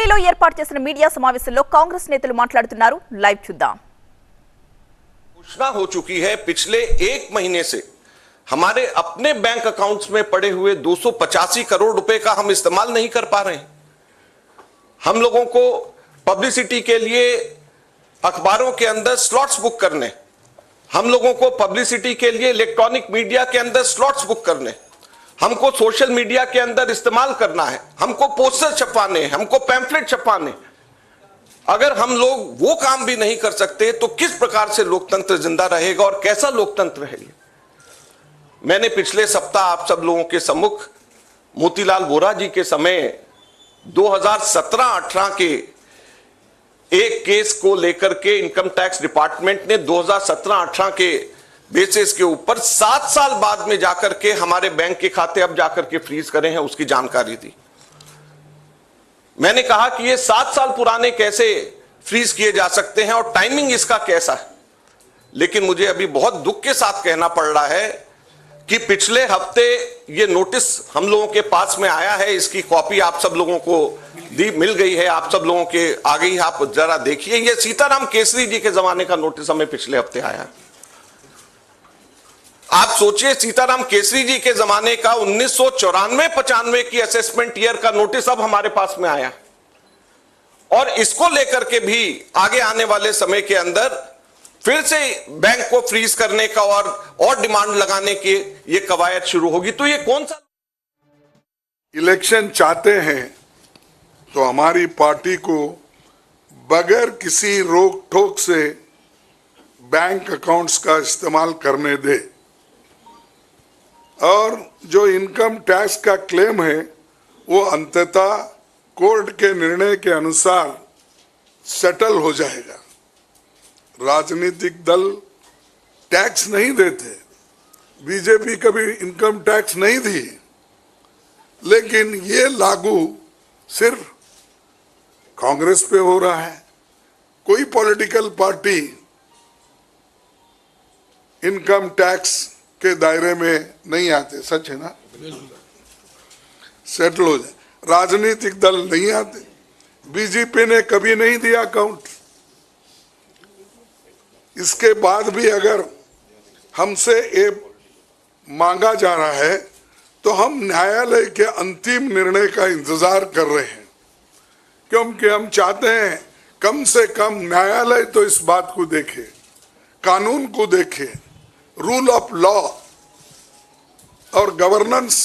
ఢిల్లీలో ఏర్పాటు చేసిన మీడియా సమావేశంలో కాంగ్రెస్ నేతలు మాట్లాడుతున్నారు. లైవ్ చూద్దాం. घोषणा हो चुकी है पिछले एक महीने से हमारे अपने बैंक अकाउंट्स में पड़े हुए 285 करोड़ रुपए का हम इस्तेमाल नहीं कर पा रहे हैं। हम लोगों को पब्लिसिटी के लिए अखबारों के अंदर स्लॉट्स बुक करने, हम लोगों को पब्लिसिटी के लिए इलेक्ट्रॉनिक मीडिया के अंदर स्लॉट्स बुक करने, हमको सोशल मीडिया के अंदर इस्तेमाल करना है, हमको पोस्टर छपवाने, हमको पैम्फलेट छपवाने। अगर हम लोग वो काम भी नहीं कर सकते तो किस प्रकार से लोकतंत्र जिंदा रहेगा और कैसा लोकतंत्र है? मैंने पिछले सप्ताह आप सब लोगों के सम्मुख मोतीलाल वोरा जी के समय 2017-18 के एक केस को लेकर के इनकम टैक्स डिपार्टमेंट ने 2017-18 के बेसिस के ऊपर 7 साल बाद में जाकर के हमारे बैंक के खाते अब जाकर के फ्रीज करे हैं, उसकी जानकारी दी। मैंने कहा कि ये 7 साल पुराने कैसे फ्रीज किए जा सकते हैं और टाइमिंग इसका कैसा है। लेकिन मुझे अभी बहुत दुख के साथ कहना पड़ रहा है कि पिछले हफ्ते ये नोटिस हम लोगों के पास में आया है, इसकी कॉपी आप सब लोगों को मिल गई है, आप सब लोगों के आ गई है, आप जरा देखिए। ये सीताराम केसरी जी के जमाने का नोटिस हमें पिछले हफ्ते आया। आप सोचिए, सीताराम केसरी जी के जमाने का 1994-95 की असेसमेंट ईयर का नोटिस अब हमारे पास में आया और इसको लेकर के भी आगे आने वाले समय के अंदर फिर से बैंक को फ्रीज करने का और डिमांड लगाने की ये कवायद शुरू होगी। तो ये कौन सा इलेक्शन चाहते हैं तो हमारी पार्टी को बगैर किसी रोक टोक से बैंक अकाउंट्स का इस्तेमाल करने दे और जो इनकम टैक्स का क्लेम है वो अंततः कोर्ट के निर्णय के अनुसार सेटल हो जाएगा। राजनीतिक दल टैक्स नहीं देते, बीजेपी कभी इनकम टैक्स नहीं दी, लेकिन ये लागू सिर्फ कांग्रेस पे हो रहा है। कोई पॉलिटिकल पार्टी इनकम टैक्स के दायरे में नहीं आते, सच है ना? सेटल हो जाए। राजनीतिक दल नहीं आते, बीजेपी ने कभी नहीं दिया अकाउंट। इसके बाद भी अगर हमसे ये मांगा जा रहा है तो हम न्यायालय के अंतिम निर्णय का इंतजार कर रहे हैं, क्योंकि हम चाहते हैं कम से कम न्यायालय तो इस बात को देखे, कानून को देखे, रूल ऑफ लॉ और गवर्नेंस